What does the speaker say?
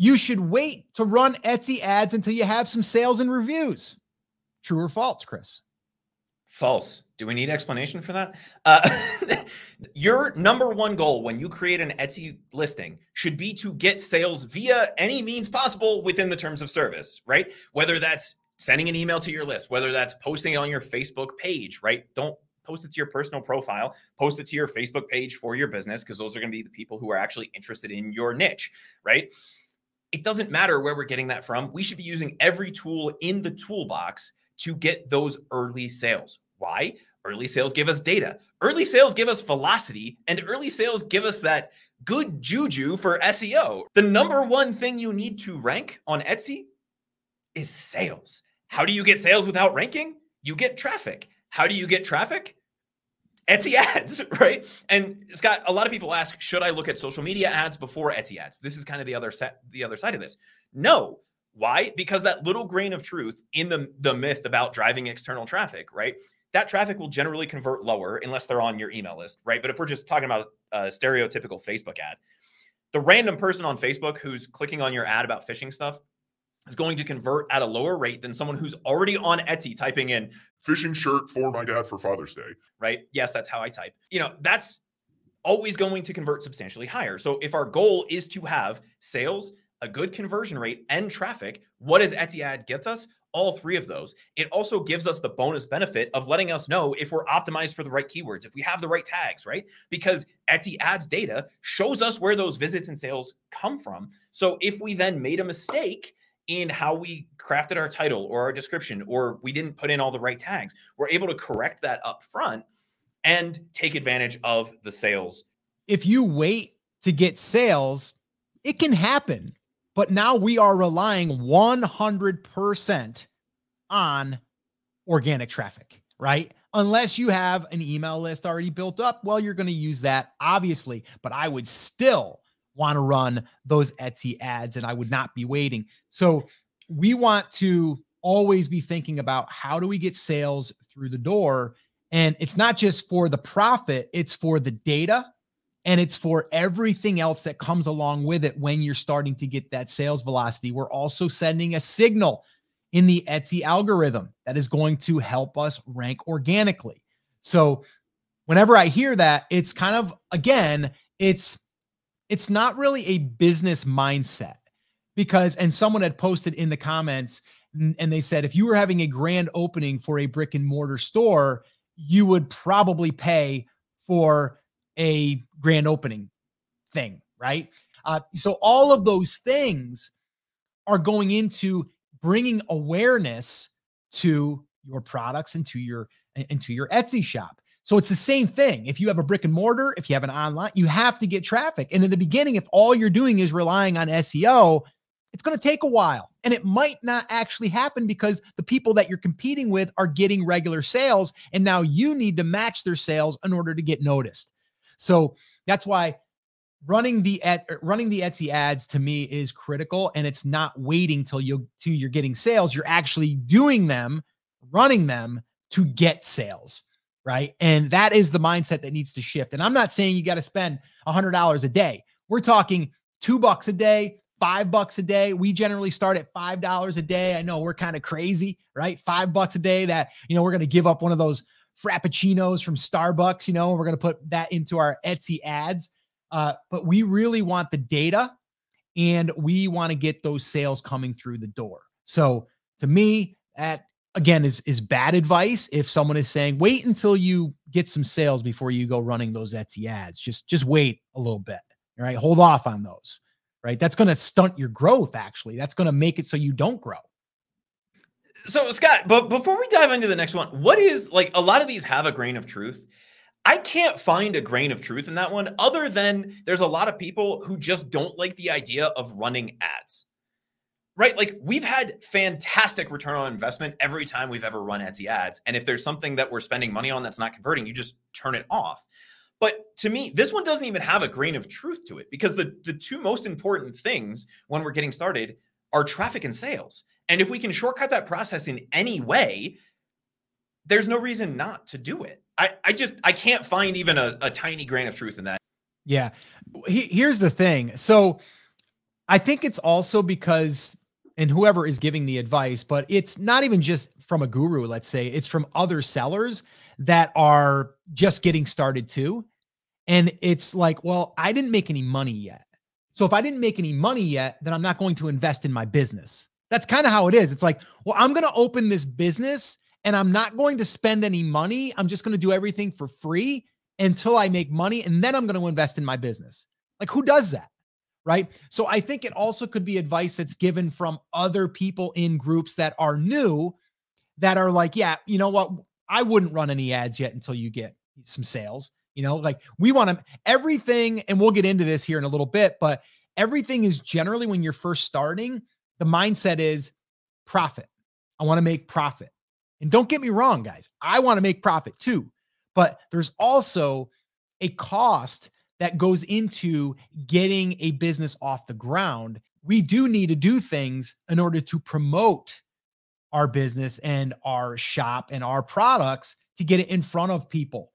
You should wait to run Etsy ads until you have some sales and reviews. True or false, Chris? False. Do we need explanation for that? Your number one goal when you create an Etsy listing should be to get sales via any means possible within the terms of service, right? Whether that's sending an email to your list, whether that's posting it on your Facebook page, right? Don't post it to your personal profile, post it to your Facebook page for your business, because those are going to be the people who are actually interested in your niche, right? It doesn't matter where we're getting that from. We should be using every tool in the toolbox to get those early sales. Why? Early sales give us data. Early sales give us velocity, and early sales give us that good juju for SEO. The number one thing you need to rank on Etsy is sales. How do you get sales without ranking? You get traffic. How do you get traffic? Etsy ads, right? And Scott, a lot of people ask, should I look at social media ads before Etsy ads? This is kind of the other side of this. No. Why? Because that little grain of truth in the myth about driving external traffic, right? That traffic will generally convert lower unless they're on your email list, right? But if we're just talking about a stereotypical Facebook ad, the random person on Facebook who's clicking on your ad about fishing stuff is going to convert at a lower rate than someone who's already on Etsy typing in fishing shirt for my dad for Father's Day, right? Yes, that's how I type. That's always going to convert substantially higher. So if our goal is to have sales, a good conversion rate, and traffic, what does Etsy ad gets us? All three of those. It also gives us the bonus benefit of letting us know if we're optimized for the right keywords, if we have the right tags, right? Because Etsy ads data shows us where those visits and sales come from. So if we then made a mistake in how we crafted our title or our description, or we didn't put in all the right tags, we're able to correct that up front and take advantage of the sales. If you wait to get sales, it can happen. But now we are relying 100% on organic traffic, right? Unless you have an email list already built up, well, you're going to use that, obviously. But I would still want to run those Etsy ads, and I would not be waiting. So we want to always be thinking about, how do we get sales through the door? And it's not just for the profit, it's for the data. And it's for everything else that comes along with it when you're starting to get that sales velocity. We're also sending a signal in the Etsy algorithm that is going to help us rank organically. So whenever I hear that, it's kind of, again, it's not really a business mindset, because, and someone had posted in the comments and they said, if you were having a grand opening for a brick and mortar store, you would probably pay for a grand opening thing, right? So all of those things are going into bringing awareness to your products and to your Etsy shop. So it's the same thing. If you have a brick and mortar, if you have an online, you have to get traffic. And in the beginning, if all you're doing is relying on SEO, it's going to take a while, and it might not actually happen because the people that you're competing with are getting regular sales, and now you need to match their sales in order to get noticed. So that's why running the Etsy ads to me is critical, and it's not waiting till you're getting sales. You're actually doing them, running them to get sales, right? And that is the mindset that needs to shift. And I'm not saying you got to spend $100 a day. We're talking $2 a day, $5 a day. We generally start at $5 a day. I know we're kind of crazy, right? $5 a day that, we're going to give up one of those Frappuccinos from Starbucks, and we're going to put that into our Etsy ads. But we really want the data, and we want to get those sales coming through the door. So to me, that again is bad advice. If someone is saying, wait until you get some sales before you go running those Etsy ads, just wait a little bit. All right. Hold off on those, right? That's going to stunt your growth. Actually, that's going to make it so you don't grow. So Scott, but before we dive into the next one, what is, like, a lot of these have a grain of truth. I can't find a grain of truth in that one, other than there's a lot of people who just don't like the idea of running ads, right? Like, we've had fantastic return on investment every time we've ever run Etsy ads. And if there's something that we're spending money on that's not converting, you just turn it off. But to me, this one doesn't even have a grain of truth to it, because the two most important things when we're getting started are traffic and sales. And if we can shortcut that process in any way, there's no reason not to do it. I can't find even a tiny grain of truth in that. Yeah. Here's the thing. So I think it's also because, and whoever is giving the advice, but it's not even just from a guru, let's say, it's from other sellers that are just getting started too. And it's like, well, I didn't make any money yet. So if I didn't make any money yet, then I'm not going to invest in my business. That's kind of how it is. It's like, well, I'm going to open this business and I'm not going to spend any money. I'm just going to do everything for free until I make money. And then I'm going to invest in my business. Like, who does that? Right. So I think it also could be advice that's given from other people in groups that are new, that are like, yeah, you know what? I wouldn't run any ads yet until you get some sales. You know, like we want to everything. And we'll get into this here in a little bit, but everything is generally when you're first starting, the mindset is profit. I want to make profit. And don't get me wrong, guys, I want to make profit too. But there's also a cost that goes into getting a business off the ground. We do need to do things in order to promote our business and our shop and our products to get it in front of people.